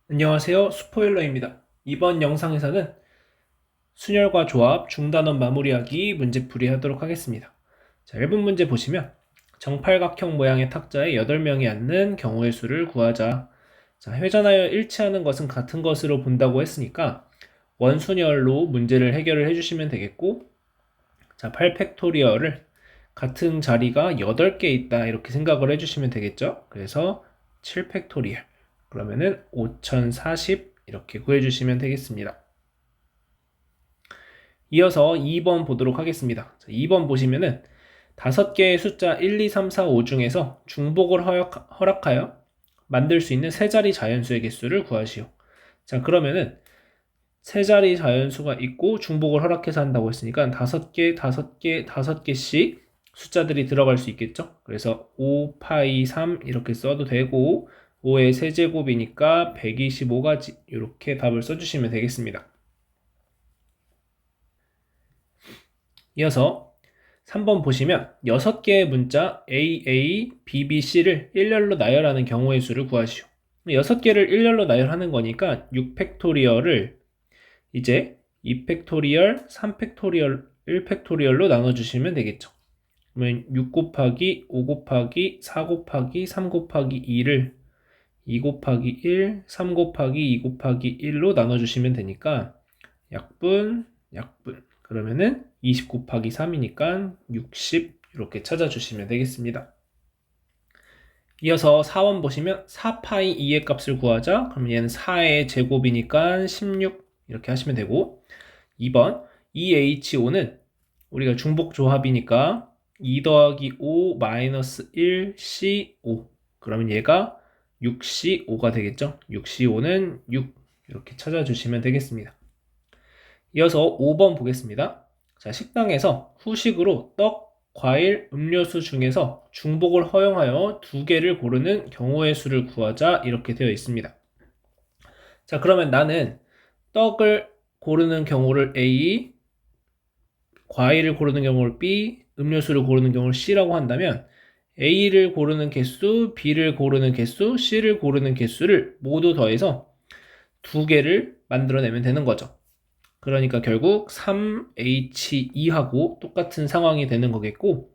안녕하세요. 스포일러입니다. 이번 영상에서는 순열과 조합, 중단원 마무리하기 문제풀이 하도록 하겠습니다. 자, 1번 문제 보시면 정팔각형 모양의 탁자에 8명이 앉는 경우의 수를 구하자. 자, 회전하여 일치하는 것은 같은 것으로 본다고 했으니까 원순열로 문제를 해결을 해주시면 되겠고, 자, 8팩토리얼을 같은 자리가 8개 있다 이렇게 생각을 해주시면 되겠죠. 그래서 7팩토리얼 그러면은 5040 이렇게 구해주시면 되겠습니다. 이어서 2번 보도록 하겠습니다. 자, 2번 보시면은 5개의 숫자 1, 2, 3, 4, 5 중에서 중복을 허락하여 만들 수 있는 세 자리 자연수의 개수를 구하시오. 자, 그러면은 세 자리 자연수가 있고 중복을 허락해서 한다고 했으니까 5개, 5개, 5개씩 숫자들이 들어갈 수 있겠죠. 그래서 5, 파이, 3 이렇게 써도 되고 5의 세제곱이니까 125가지 이렇게 답을 써주시면 되겠습니다. 이어서 3번 보시면 6개의 문자 AA, BBC를 일렬로 나열하는 경우의 수를 구하시오. 6개를 일렬로 나열하는 거니까 6팩토리얼을 이제 2팩토리얼, 3팩토리얼, 1팩토리얼로 나눠주시면 되겠죠. 그러면 6 곱하기 5 곱하기 4 곱하기 3 곱하기 2를 2 곱하기 1, 3 곱하기 2 곱하기 1로 나눠주시면 되니까 약분, 약분. 그러면은 20 곱하기 3이니까 60 이렇게 찾아주시면 되겠습니다. 이어서 4번 보시면 4파이 2의 값을 구하자. 그럼 얘는 4의 제곱이니까 16 이렇게 하시면 되고 2번 2HO는 우리가 중복 조합이니까 2 더하기 5 마이너스 1 CO 그러면 얘가 6CO5가 되겠죠. 6CO5는 6 이렇게 찾아주시면 되겠습니다. 이어서 5번 보겠습니다. 자, 식당에서 후식으로 떡, 과일, 음료수 중에서 중복을 허용하여 2개를 고르는 경우의 수를 구하자 이렇게 되어 있습니다. 자, 그러면 나는 떡을 고르는 경우를 A, 과일을 고르는 경우를 B, 음료수를 고르는 경우를 C라고 한다면 A를 고르는 개수, B를 고르는 개수, C를 고르는 개수를 모두 더해서 2개를 만들어내면 되는 거죠. 그러니까 결국 3H2하고 똑같은 상황이 되는 거겠고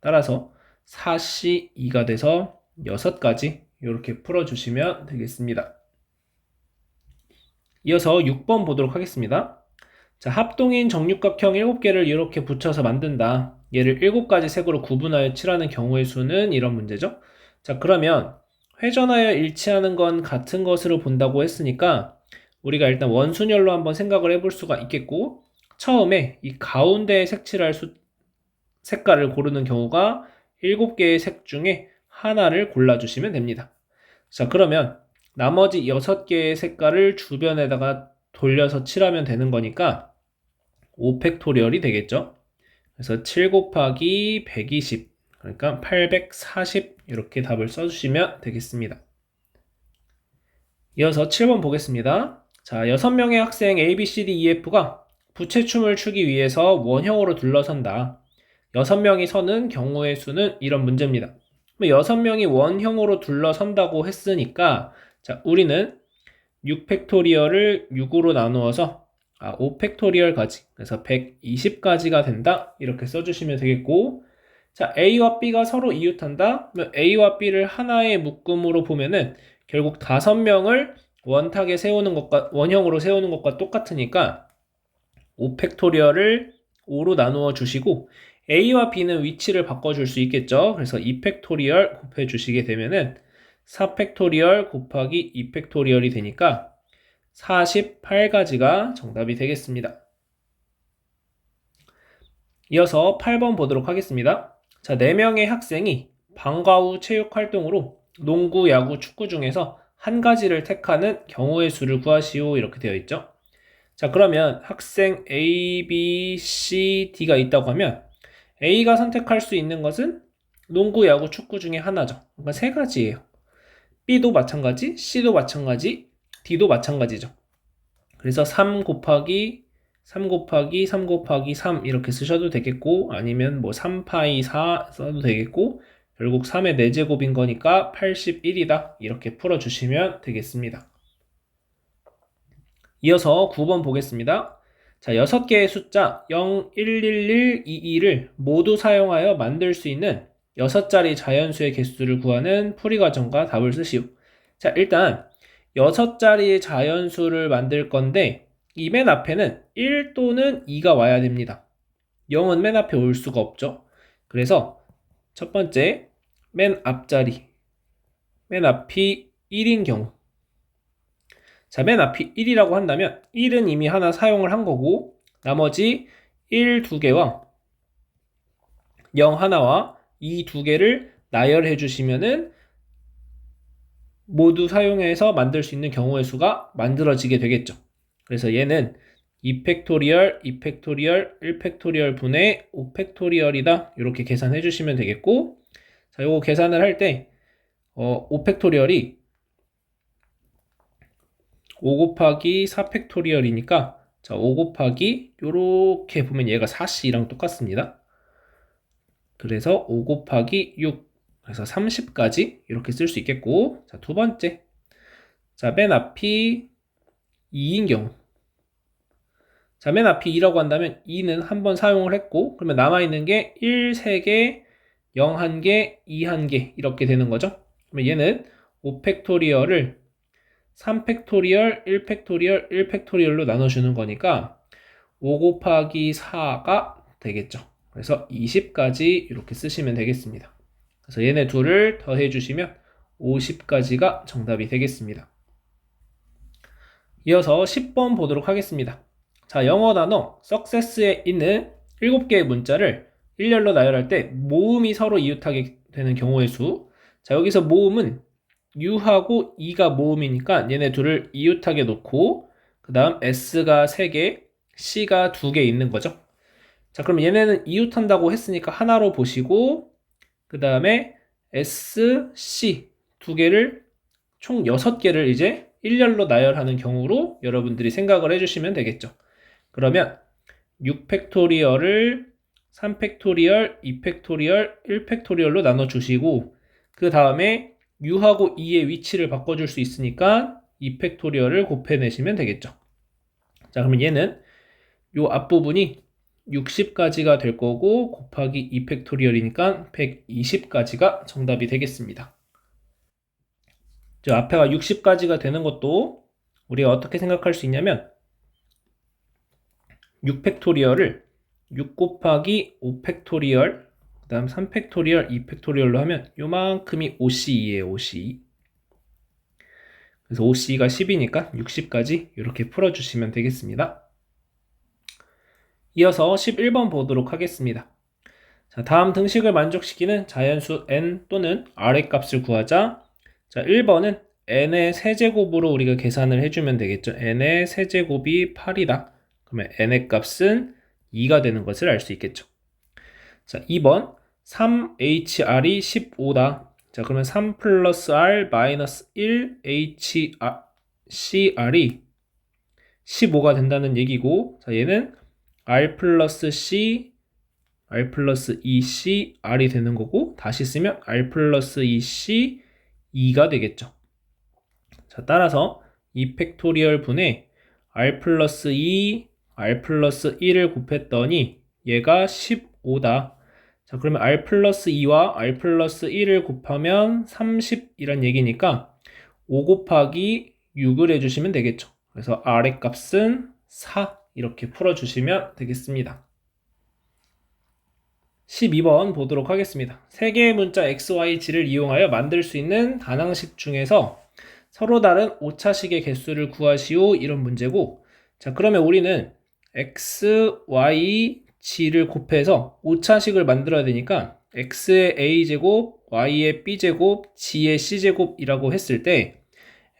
따라서 4C2가 돼서 6가지 이렇게 풀어주시면 되겠습니다. 이어서 6번 보도록 하겠습니다. 자, 합동인 정육각형 7개를 이렇게 붙여서 만든다. 얘를 7가지 색으로 구분하여 칠하는 경우의 수는 이런 문제죠. 자, 그러면 회전하여 일치하는 건 같은 것으로 본다고 했으니까 우리가 일단 원순열로 한번 생각을 해볼 수가 있겠고 처음에 이 가운데에 색칠할 색깔을 고르는 경우가 7개의 색 중에 하나를 골라주시면 됩니다. 자, 그러면 나머지 6개의 색깔을 주변에다가 돌려서 칠하면 되는 거니까 5팩토리얼이 되겠죠. 그래서 7 곱하기 120 그러니까 840 이렇게 답을 써주시면 되겠습니다. 이어서 7번 보겠습니다. 자, 6명의 학생 A, B, C, D, E, F가 부채춤을 추기 위해서 원형으로 둘러선다. 6명이 서는 경우의 수는 이런 문제입니다. 6명이 원형으로 둘러선다고 했으니까 자, 우리는 6팩토리얼을 6으로 나누어서 5팩토리얼까지 그래서 120까지가 된다 이렇게 써주시면 되겠고 자 A와 B가 서로 이웃한다 그러면 A와 B를 하나의 묶음으로 보면은 결국 5명을 원탁에 세우는 것과 원형으로 세우는 것과 똑같으니까 5팩토리얼을 5로 나누어 주시고 A와 B는 위치를 바꿔줄 수 있겠죠. 그래서 2팩토리얼 곱해 주시게 되면은 4팩토리얼 곱하기 2팩토리얼이 되니까 48가지가 정답이 되겠습니다. 이어서 8번 보도록 하겠습니다. 자, 4명의 학생이 방과 후 체육 활동으로 농구, 야구, 축구 중에서 한 가지를 택하는 경우의 수를 구하시오 이렇게 되어 있죠. 자, 그러면 학생 A, B, C, D가 있다고 하면 A가 선택할 수 있는 것은 농구, 야구, 축구 중에 하나죠. 그러니까 3가지예요. B도 마찬가지, C도 마찬가지, D도 마찬가지죠. 그래서 3 곱하기 3 곱하기 3 곱하기 3 이렇게 쓰셔도 되겠고 아니면 뭐 3파이 4 써도 되겠고 결국 3의 4제곱인 거니까 81이다 이렇게 풀어주시면 되겠습니다. 이어서 9번 보겠습니다. 자, 6개의 숫자 0, 1, 1, 1, 2, 2를 모두 사용하여 만들 수 있는 6자리 자연수의 개수를 구하는 풀이 과정과 답을 쓰시오. 자, 일단 6자리의 자연수를 만들 건데 이 맨 앞에는 1 또는 2가 와야 됩니다. 0은 맨 앞에 올 수가 없죠. 그래서 첫 번째 맨 앞자리, 맨 앞이 1인 경우. 자, 맨 앞이 1이라고 한다면 1은 이미 하나 사용을 한 거고 나머지 1 2개와 0 하나와 2 2개를 나열해 주시면은 모두 사용해서 만들 수 있는 경우의 수가 만들어지게 되겠죠. 그래서 얘는 2팩토리얼, 2팩토리얼, 1팩토리얼 분의 5팩토리얼이다. 이렇게 계산해 주시면 되겠고, 자, 요거 계산을 할 때 5팩토리얼이 5 곱하기 4팩토리얼이니까 자, 5 곱하기 요렇게 보면 얘가 4C랑 똑같습니다. 그래서 5 곱하기 6 그래서 30까지 이렇게 쓸 수 있겠고, 자, 두 번째. 자, 맨 앞이 2인 경우. 자, 맨 앞이 2라고 한다면 2는 한번 사용을 했고, 그러면 남아있는 게 1, 3개, 0, 1개, 2, 1개 이렇게 되는 거죠. 그러면 얘는 5팩토리얼을 3팩토리얼, 1팩토리얼, 1팩토리얼로 나눠주는 거니까 5 곱하기 4가 되겠죠. 그래서 20까지 이렇게 쓰시면 되겠습니다. 그래서 얘네 둘을 더해 주시면 50까지가 정답이 되겠습니다. 이어서 10번 보도록 하겠습니다. 자, 영어 단어 success에 있는 7개의 문자를 일렬로 나열할 때 모음이 서로 이웃하게 되는 경우의 수. 자, 여기서 모음은 U하고 E가 모음이니까 얘네 둘을 이웃하게 놓고 그 다음 S가 3개, C가 2개 있는 거죠. 자, 그럼 얘네는 이웃한다고 했으니까 하나로 보시고 그 다음에 S, C 2개를 총 6개를 이제 일렬로 나열하는 경우로 여러분들이 생각을 해주시면 되겠죠. 그러면 6팩토리얼을 3팩토리얼, 2팩토리얼, 1팩토리얼로 나눠주시고 그 다음에 U하고 E의 위치를 바꿔줄 수 있으니까 2팩토리얼을 곱해내시면 되겠죠. 자, 그러면 얘는 요 앞부분이 60까지가 될 거고 곱하기 2팩토리얼이니까 120까지가 정답이 되겠습니다. 저 앞에가 60까지가 되는 것도 우리가 어떻게 생각할 수 있냐면 6팩토리얼을 6 곱하기 5팩토리얼 그 다음 3팩토리얼, 2팩토리얼로 하면 요만큼이 5CE예요. 5CE. 그래서 5CE가 10이니까 60까지 이렇게 풀어주시면 되겠습니다. 이어서 11번 보도록 하겠습니다. 자, 다음 등식을 만족시키는 자연수 n 또는 r의 값을 구하자. 자, 1번은 n의 세제곱으로 우리가 계산을 해주면 되겠죠. n의 세제곱이 8이다. 그러면 n의 값은 2가 되는 것을 알 수 있겠죠. 자, 2번 3hr이 15다. 자, 그러면 3 플러스 r 마이너스 1 cr이 15가 된다는 얘기고, 자, 얘는 r 플러스 c, r 플러스 2c, r이 되는 거고, 다시 쓰면 r 플러스 2c, 2가 되겠죠. 자, 따라서 2팩토리얼 분의 r 플러스 2, r 플러스 1을 곱했더니 얘가 15다. 자, 그러면 r 플러스 2와 r 플러스 1을 곱하면 30이란 얘기니까 5 곱하기 6을 해주시면 되겠죠. 그래서 r의 값은 4 이렇게 풀어주시면 되겠습니다. 12번 보도록 하겠습니다. 3개의 문자 x, y, g를 이용하여 만들 수 있는 단항식 중에서 서로 다른 오차식의 개수를 구하시오 이런 문제고, 자, 그러면 우리는 x, y, g를 곱해서 오차식을 만들어야 되니까 x의 a제곱, y의 b제곱, g의 c제곱이라고 했을 때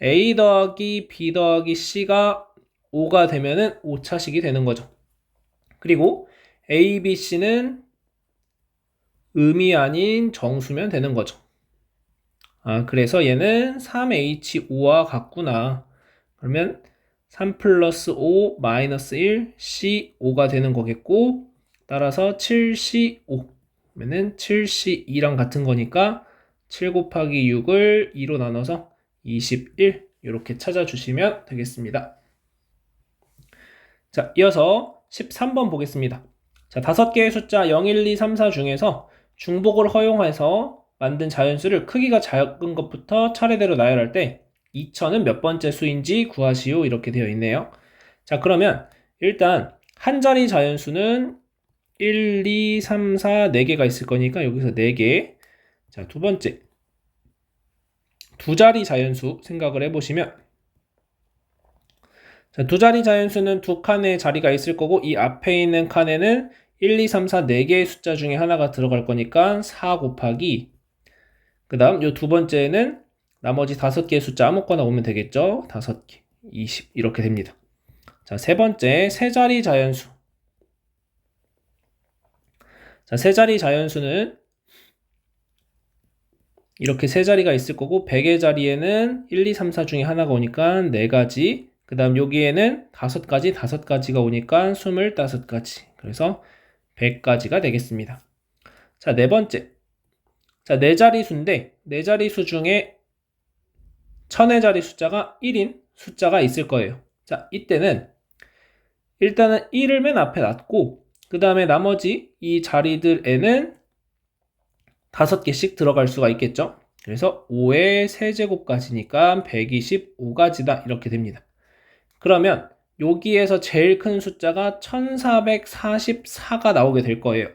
a 더하기 b 더하기 c가 5가 되면은 오차식이 되는 거죠. 그리고 a, b, c는 음이 아닌 정수면 되는 거죠. 그래서 얘는 3H5와 같구나. 그러면 3 플러스 5 마이너스 1 C5가 되는 거겠고, 따라서 7C5 그러면은 7C2랑 같은 거니까 7 곱하기 6을 2로 나눠서 21 이렇게 찾아주시면 되겠습니다. 자, 이어서 13번 보겠습니다. 자, 5개의 숫자 0, 1, 2, 3, 4 중에서 중복을 허용해서 만든 자연수를 크기가 작은 것부터 차례대로 나열할 때 2000은 몇 번째 수인지 구하시오. 이렇게 되어 있네요. 자, 그러면 일단 한 자리 자연수는 1, 2, 3, 4, 4개가 있을 거니까 여기서 4개. 자, 두 번째. 두 자리 자연수 생각을 해보시면, 자, 두 자리 자연수는 두 칸의 자리가 있을 거고, 이 앞에 있는 칸에는 1, 2, 3, 4, 4개의 숫자 중에 하나가 들어갈 거니까 4 곱하기, 그 다음 요 두 번째는 나머지 5개의 숫자 아무거나 오면 되겠죠? 5개, 20 이렇게 됩니다. 자, 세 번째, 세 자리 자연수. 자, 세 자리 자연수는 이렇게 세 자리가 있을 거고 100의 자리에는 1, 2, 3, 4 중에 하나가 오니까 4가지, 그 다음 여기에는 5가지가 오니까 25가지, 그래서 100가지가 되겠습니다. 자, 네 번째. 자, 네 자리수인데 네 자리수 중에 1000의 자리 숫자가 1인 숫자가 있을 거예요. 자, 이때는 일단은 1을 맨 앞에 놨고 그 다음에 나머지 이 자리들에는 5개씩 들어갈 수가 있겠죠. 그래서 5의 세제곱까지니까 125가지다 이렇게 됩니다. 그러면 여기에서 제일 큰 숫자가 1444가 나오게 될 거예요.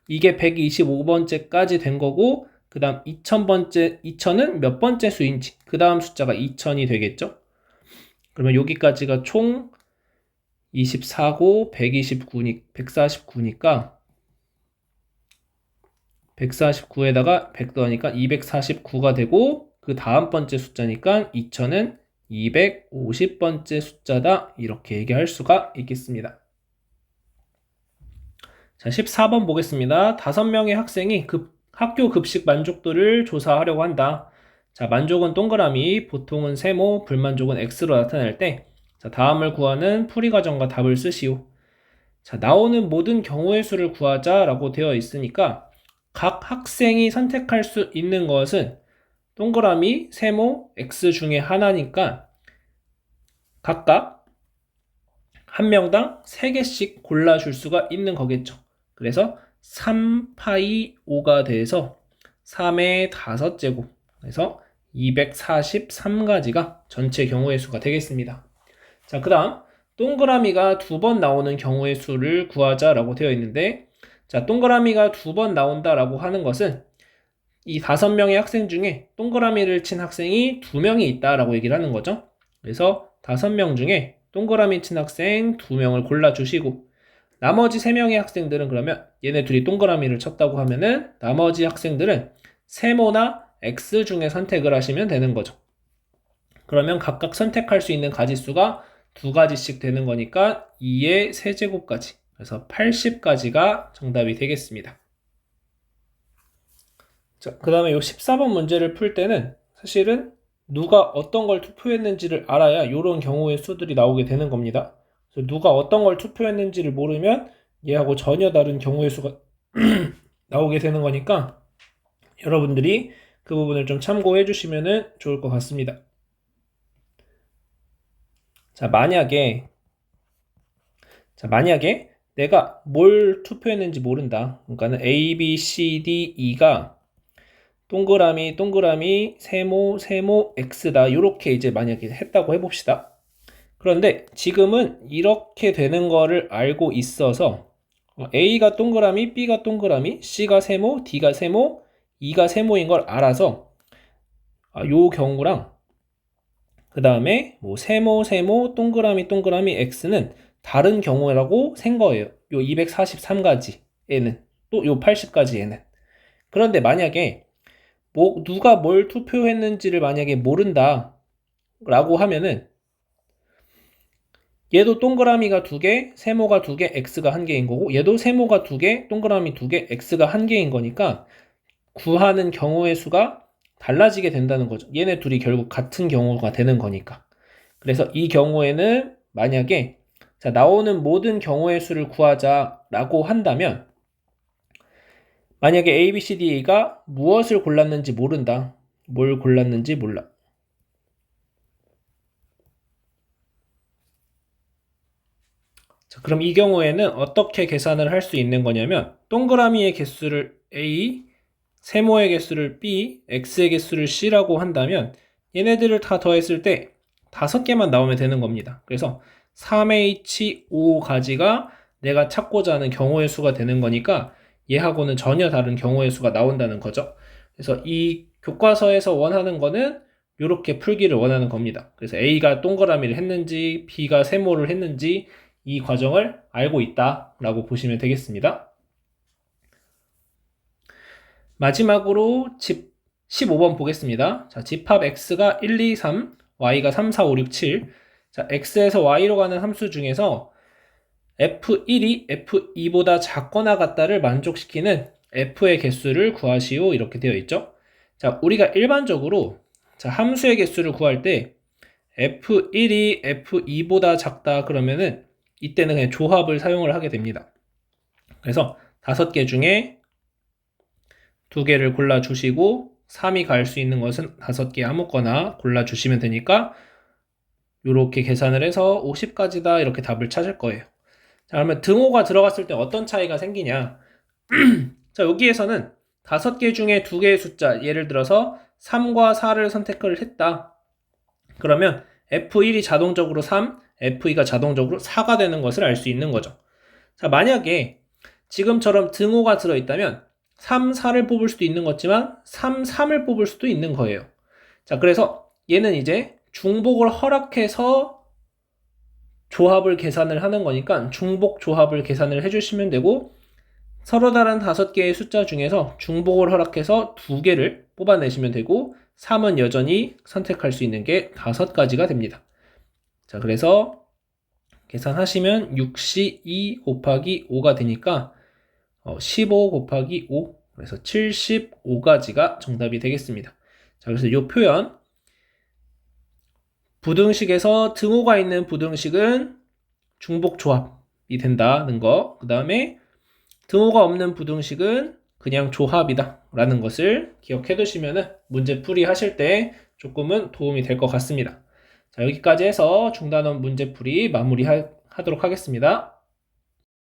이게 125번째까지 된 거고 그 다음 2000은 몇 번째 수인지 그 다음 숫자가 2000이 되겠죠. 그러면 여기까지가 총 24고 149니까 149에다가 100 더하니까 249가 되고 그 다음 번째 숫자니까 2000은 250번째 숫자다 이렇게 얘기할 수가 있겠습니다. 자, 14번 보겠습니다. 5명의 학생이 학교 급식 만족도를 조사하려고 한다. 자, 만족은 동그라미, 보통은 세모, 불만족은 X로 나타낼 때 자, 다음을 구하는 풀이 과정과 답을 쓰시오. 자, 나오는 모든 경우의 수를 구하자라고 되어 있으니까 각 학생이 선택할 수 있는 것은 동그라미, 세모, X 중에 하나니까 각각 한 명당 3개씩 골라줄 수가 있는 거겠죠. 그래서 3파이 5가 돼서 3의 5제곱, 그래서 243가지가 전체 경우의 수가 되겠습니다. 자, 그 다음 동그라미가 2번 나오는 경우의 수를 구하자라고 되어 있는데, 자, 동그라미가 2번 나온다라고 하는 것은 이 5명의 학생 중에 동그라미를 친 학생이 2명이 있다라고 얘기를 하는 거죠. 그래서 5명 중에 동그라미 친 학생 2명을 골라주시고 나머지 3명의 학생들은 그러면 얘네 둘이 동그라미를 쳤다고 하면은 나머지 학생들은 세모나 X 중에 선택을 하시면 되는 거죠. 그러면 각각 선택할 수 있는 가지수가 2가지씩 되는 거니까 2의 세제곱까지, 그래서 80가지가 정답이 되겠습니다. 자, 그 다음에 이 14번 문제를 풀 때는 사실은 누가 어떤 걸 투표했는지를 알아야 이런 경우의 수들이 나오게 되는 겁니다. 그래서 누가 어떤 걸 투표했는지를 모르면 얘하고 전혀 다른 경우의 수가 나오게 되는 거니까 여러분들이 그 부분을 좀 참고해 주시면 좋을 것 같습니다. 자, 만약에 내가 뭘 투표했는지 모른다. 그러니까는 A, B, C, D, E가 동그라미, 세모, X다. 이렇게 이제 만약에 했다고 해봅시다. 그런데 지금은 이렇게 되는 거를 알고 있어서 A가 동그라미, B가 동그라미, C가 세모, D가 세모, E가 세모인 걸 알아서 요 경우랑 그 다음에 뭐 세모, 동그라미, X는 다른 경우라고 센 거예요. 요 243가지에는 또 요 80가지에는. 그런데 만약에 누가 뭘 투표했는지를 만약에 모른다 라고 하면은 얘도 동그라미가 2개, 세모가 2개, X가 1개인 거고 얘도 세모가 2개, 동그라미 2개, X가 1개인 거니까 구하는 경우의 수가 달라지게 된다는 거죠. 얘네 둘이 결국 같은 경우가 되는 거니까. 그래서 이 경우에는 만약에 자, 나오는 모든 경우의 수를 구하자라고 한다면 만약에 A, B, C, D가 무엇을 골랐는지 모른다. 뭘 골랐는지 몰라. 자, 그럼 이 경우에는 어떻게 계산을 할 수 있는 거냐면 동그라미의 개수를 A, 세모의 개수를 B, X의 개수를 C라고 한다면 얘네들을 다 더했을 때 5개만 나오면 되는 겁니다. 그래서 3H5가지가 내가 찾고자 하는 경우의 수가 되는 거니까 얘하고는 전혀 다른 경우의 수가 나온다는 거죠. 그래서 이 교과서에서 원하는 거는 이렇게 풀기를 원하는 겁니다. 그래서 A가 동그라미를 했는지 B가 세모를 했는지 이 과정을 알고 있다라고 보시면 되겠습니다. 마지막으로 집 15번 보겠습니다. 자, 집합 x가 1, 2, 3, y가 3, 4, 5, 6, 7. 자, x에서 y로 가는 함수 중에서 f1이 f2보다 작거나 같다를 만족시키는 f의 개수를 구하시오 이렇게 되어 있죠. 자, 우리가 일반적으로 자, 함수의 개수를 구할 때 f1이 f2보다 작다 그러면은 이때는 그냥 조합을 사용을 하게 됩니다. 그래서 5개 중에 2개를 골라주시고 3이 갈 수 있는 것은 5개 아무거나 골라주시면 되니까 이렇게 계산을 해서 50까지다 이렇게 답을 찾을 거예요. 자, 그러면 등호가 들어갔을 때 어떤 차이가 생기냐? 자, 여기에서는 5개 중에 2개의 숫자, 예를 들어서 3과 4를 선택을 했다. 그러면 F1이 자동적으로 3, F2가 자동적으로 4가 되는 것을 알 수 있는 거죠. 자, 만약에 지금처럼 등호가 들어있다면 3, 4를 뽑을 수도 있는 거지만 3, 3을 뽑을 수도 있는 거예요. 자, 그래서 얘는 이제 중복을 허락해서 조합을 계산을 하는 거니까 중복 조합을 계산을 해주시면 되고 서로 다른 5개의 숫자 중에서 중복을 허락해서 2개를 뽑아내시면 되고 3은 여전히 선택할 수 있는 게 5가지가 됩니다. 자, 그래서 계산하시면 6시 2 곱하기 5가 되니까 15 곱하기 5 그래서 75가지가 정답이 되겠습니다. 자, 그래서 이 표현 부등식에서 등호가 있는 부등식은 중복 조합이 된다는 거, 그 다음에 등호가 없는 부등식은 그냥 조합이다 라는 것을 기억해 두시면 문제풀이 하실 때 조금은 도움이 될 것 같습니다. 자, 여기까지 해서 중단원 문제풀이 마무리하도록 하겠습니다.